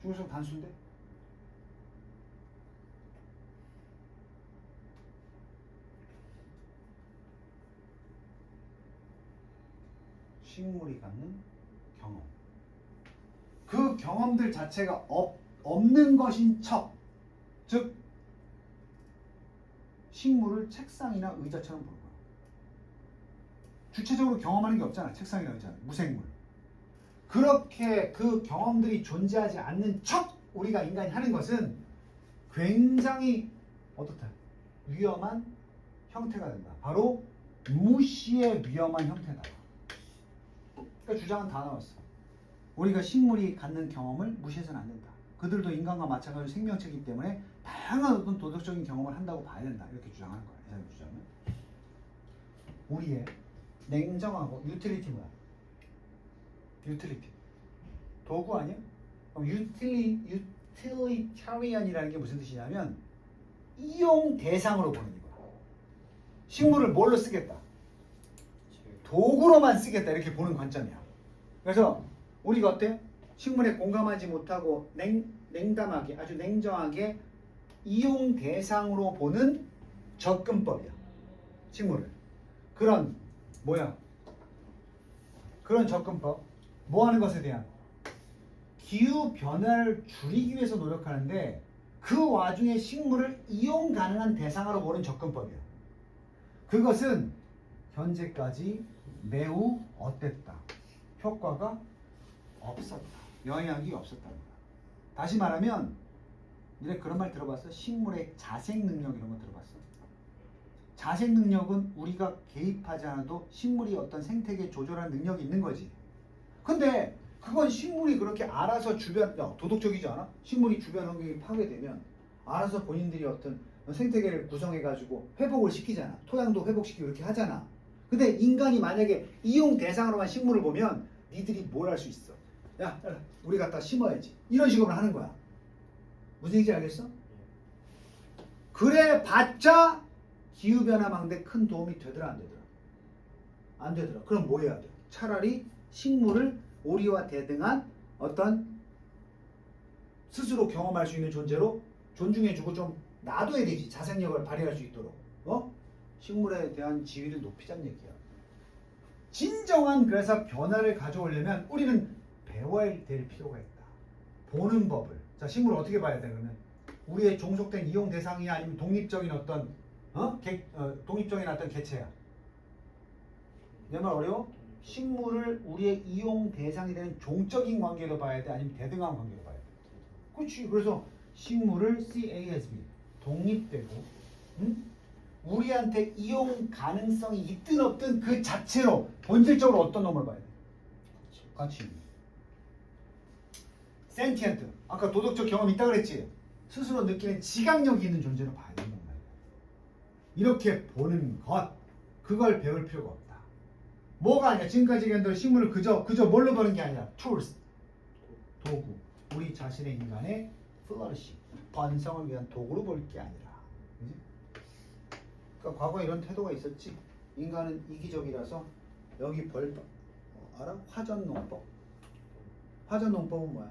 중요성 단수인데? 식물이 갖는 경험. 그 경험들 자체가 없는 것인 척. 즉 식물을 책상이나 의자처럼 보는 거야. 주체적으로 경험하는 게 없잖아. 책상이나 의자는. 무생물. 그렇게 그 경험들이 존재하지 않는 척 우리가 인간이 하는 것은 굉장히 어떻다? 위험한 형태가 된다. 바로 무시의 위험한 형태다. 그러니까 주장은 다 나왔어. 우리가 식물이 갖는 경험을 무시해서는 안 된다. 그들도 인간과 마찬가지로 생명체이기 때문에 다양한 어떤 도덕적인 경험을 한다고 봐야 된다. 이렇게 주장하는 거야. 이 사람의 주장은. 우리의 냉정하고 유틸리티 뭐야? 유틸리티. 도구 아니야? 유틸리타리언이라는 게 무슨 뜻이냐면 이용 대상으로 보는 거야. 식물을 뭘로 쓰겠다? 도구로만 쓰겠다. 이렇게 보는 관점이야. 그래서 우리가 어때? 식물에 공감하지 못하고 냉담하게 아주 냉정하게 이용 대상으로 보는 접근법이야. 식물을. 그런 그런 접근법. 뭐 하는 것에 대한 기후 변화를 줄이기 위해서 노력하는데 그 와중에 식물을 이용 가능한 대상으로 보는 접근법이야. 그것은 현재까지 매우 어땠다. 효과가 없었다. 영향이 없었다는 거야. 다시 말하면 너네 그런 말 들어봤어? 식물의 자생 능력 이런 거 들어봤어? 자생 능력은 우리가 개입하지 않아도 식물이 어떤 생태계 조절하는 능력이 있는 거지. 근데 그건 식물이 그렇게 알아서 도덕적이지 않아? 식물이 주변 환경이 파괴되면 알아서 본인들이 어떤 생태계를 구성해가지고 회복을 시키잖아. 토양도 회복시키고 이렇게 하잖아. 근데 인간이 만약에 이용 대상으로만 식물을 보면 니들이 뭘 할 수 있어? 야, 우리 갖다 심어야지. 이런 식으로 하는 거야. 무슨 얘기인지 알겠어? 그래 봤자 기후변화 망대에 큰 도움이 되더라 안 되더라? 안 되더라. 그럼 뭐 해야 돼? 차라리 식물을 오리와 대등한 어떤 스스로 경험할 수 있는 존재로 존중해주고 좀 놔둬야 되지. 자생력을 발휘할 수 있도록. 식물에 대한 지위를 높이자는 얘기야. 진정한 그래서 변화를 가져오려면 우리는 배워야 될 필요가 있다. 보는 법을. 자, 식물을 어떻게 봐야 돼 그러면? 우리의 종속된 이용 대상이 아니면 독립적인 어떤 독립적인 어떤 개체야. 내 말 어려워? 식물을 우리의 이용 대상이 되는 종적인 관계로 봐야 돼? 아니면 대등한 관계로 봐야 돼? 그렇지. 그래서 식물을 CASB 독립되고 우리한테 이용 가능성이 있든 없든 그 자체로 본질적으로 어떤 놈을 봐야 돼? 가치. 센티언트. 아까 도덕적 경험이 있다 그랬지? 스스로 느끼는 지각력이 있는 존재로 봐야 된단 말이야. 이렇게 보는 것, 그걸 배울 필요가 없다. 뭐가 아니야? 지금까지 얘기한 식물을 그저 뭘로 보는 게 아니라 tools, 도구. 우리 자신의 인간의 flourishing, 번성을 위한 도구로 볼 게 아니라. 그치? 그러니까 과거에 이런 태도가 있었지. 인간은 이기적이라서 여기 알아? 화전농법. 화전농법은 뭐야?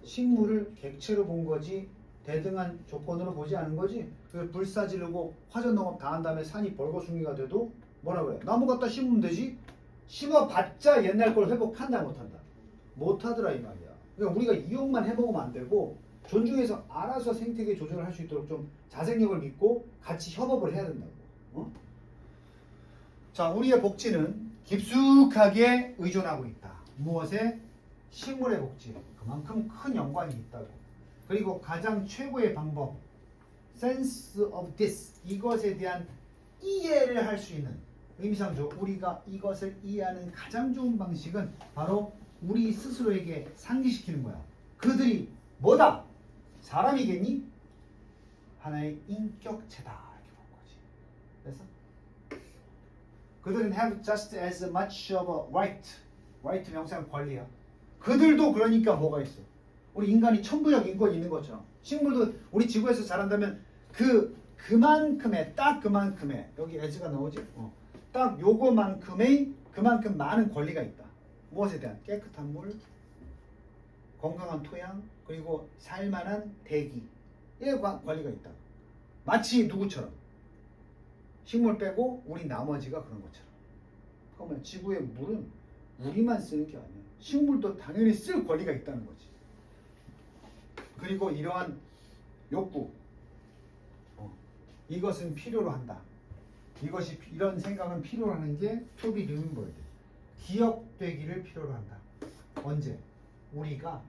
식물을 객체로 본 거지 대등한 조건으로 보지 않은 거지. 그 불사 지르고 화전농업 다 한 다음에 산이 벌거숭이가 돼도 뭐라 그래? 나무 갖다 심으면 되지. 심어봤자 옛날 걸 회복한다 못한다? 못하더라 이 말이야. 그러니까 우리가 이용만 해먹으면 안 되고 존중해서 알아서 생태계 조절을 할 수 있도록 좀 자생력을 믿고 같이 협업을 해야 된다고. 자, 우리의 복지는 깊숙하게 의존하고 있다. 무엇에? 식물의 복지에 그만큼 큰 연관이 있다고. 그리고 가장 최고의 방법, sense of this, 이것에 대한 이해를 할 수 있는 의미상조 우리가 이것을 이해하는 가장 좋은 방식은 바로 우리 스스로에게 상기시키는 거야. 그들이 뭐다? 사람이겠니? 하나의 인격체다 이렇게 본 거지. 그래서 그들은 have just as much of a right. right 명사는 권리야. 그들도 그러니까 뭐가 있어? 우리 인간이 천부적 인권이 있는 것처럼 식물도 우리 지구에서 자란다면 그만큼의 딱 그만큼의 여기 as가 나오지? 딱 요거만큼의 그만큼 많은 권리가 있다. 무엇에 대한? 깨끗한 물, 건강한 토양, 그리고 살만한 대기. 이에 관리가 있다. 마치 누구처럼? 식물 빼고 우리 나머지가 그런 것처럼. 그러면 지구의 물은 우리만 쓰는 게 아니야. 식물도 당연히 쓸 권리가 있다는 거지. 그리고 이러한 욕구, 이것은 필요로 한다. 이런 생각은 필요로 하는 게 to be remembered. 기억되기를 필요로 한다. 언제? 우리가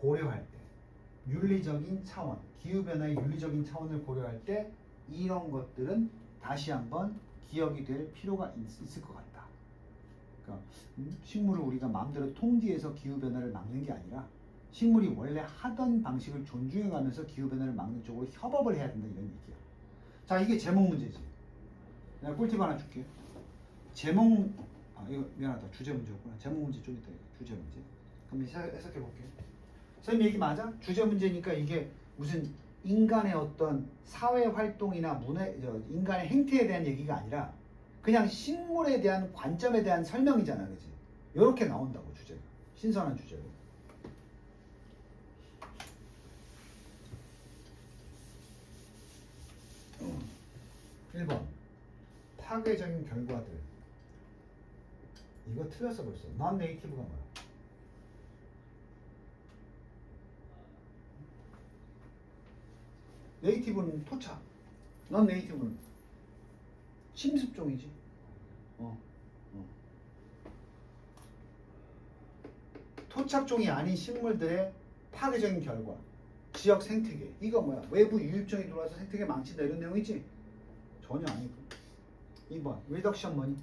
고려할 때, 윤리적인 차원, 기후변화의 윤리적인 차원을 고려할 때 이런 것들은 다시 한번 기억이 될 필요가 있을 것 같다. 그러니까 식물을 우리가 마음대로 통제해서 기후변화를 막는 게 아니라 식물이 원래 하던 방식을 존중해가면서 기후변화를 막는 쪽으로 협업을 해야 된다 이런 얘기야. 자, 이게 제목 문제지. 내가 꿀팁 하나 줄게. 이거 미안하다. 주제 문제였구나. 제목 문제 좀 이따 주제 문제. 그럼 해석해 볼게. 선생님 얘기 맞아? 주제 문제니까 이게 무슨 인간의 어떤 사회 활동이나 인간의 행태에 대한 얘기가 아니라 그냥 식물에 대한 관점에 대한 설명이잖아, 그렇지? 이렇게 나온다고 주제가. 신선한 주제로. 1번 파괴적인 결과들. 이거 틀렸어 벌써. non negative가 뭐야? 네이티브는 토착. non negative는 심습종이지. 어. 토착종이 아닌 식물들의 파괴적인 결과. 지역 생태계. 이거 뭐야? 외부 유입종이 들어와서 생태계 망친다 이런 내용이지? 전혀 아니고. 2번 리덕션 뭐니?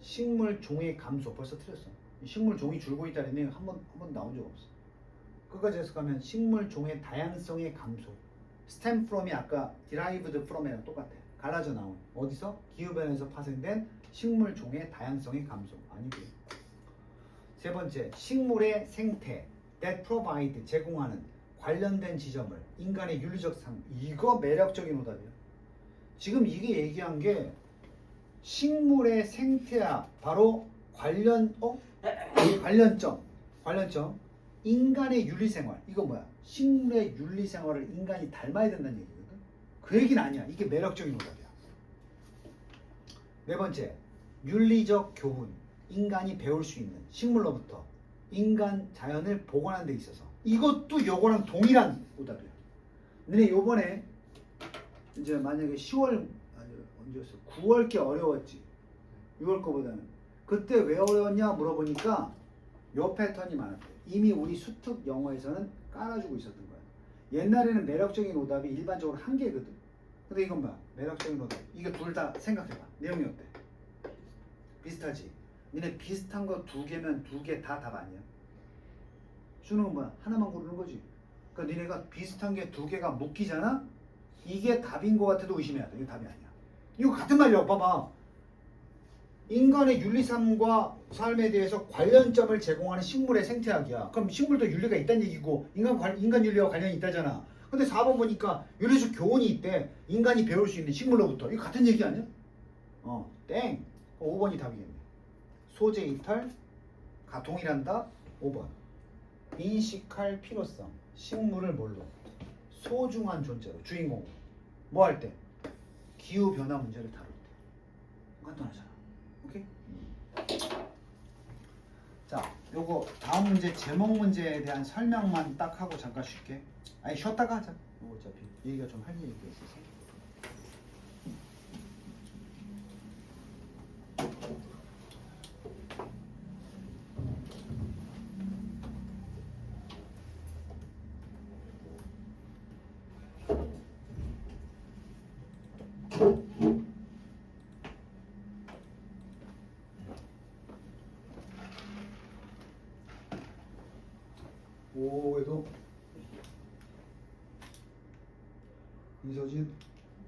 식물 종의 감소. 벌써 틀렸어. 식물 종이 줄고 있다는 내용 한 번 나온 적 없어. 끝까지 해석하면 식물 종의 다양성의 감소. stem from이 아까 derived from이랑 똑같아. 갈라져 나온. 어디서? 기후변화에서 파생된 식물 종의 다양성의 감소. 아니고요. 세 번째, 식물의 생태 that provide 제공하는 관련된 지점을 인간의 윤리적 삶. 이거 매력적인 오답이야. 지금 이게 얘기한 게 식물의 생태와 바로 관련점 인간의 윤리생활. 이거 뭐야? 식물의 윤리생활을 인간이 닮아야 된다는 얘기거든. 그 얘기는 아니야. 이게 매력적인 오답이야. 네 번째, 윤리적 교훈. 인간이 배울 수 있는 식물로부터 인간 자연을 복원하는 데 있어서. 이것도 요거랑 동일한 오답이야. 근데 요번에 이제 만약에 10월 언제였어? 9월 게 어려웠지. 6월 거보다는. 그때 왜 어려웠냐 물어보니까 요 패턴이 많았대. 이미 우리 수특 영어에서는 깔아주고 있었던 거야. 옛날에는 매력적인 오답이 일반적으로 한 개거든. 근데 이건 봐. 매력적인 오답. 이게 둘 다 생각해봐. 내용이 어때? 비슷하지? 니네 비슷한 거 두 개면 두 개 다 답 아니야? 수능은 뭐야? 하나만 고르는 거지. 그러니까 니네가 비슷한 게 두 개가 묶이잖아? 이게 답인 것 같아도 의심해야 돼. 이거 답이 아니야. 이거 같은 말이야. 봐봐. 인간의 윤리삶과 삶에 대해서 관련점을 제공하는 식물의 생태학이야. 그럼 식물도 윤리가 있다는 얘기고 인간 윤리와 관련이 있다잖아. 근데 4번 보니까 윤리적 교훈이 있대. 인간이 배울 수 있는 식물로부터. 이거 같은 얘기 아니야? 땡. 5번이 답이겠네. 소재 이탈, 동일한 답. 5번. 인식할 필요성. 식물을 뭘로? 소중한 존재로. 주인공. 뭐 할 때? 기후변화 문제를 다룰 때. 간단하잖아. 오케이? 자, 요거 다음 문제 제목 문제에 대한 설명만 딱 하고 잠깐 쉴게. 아니 쉬었다가 하자. 요거 어차피 얘기가 좀 할 얘기가 있어서. 오에도 이서진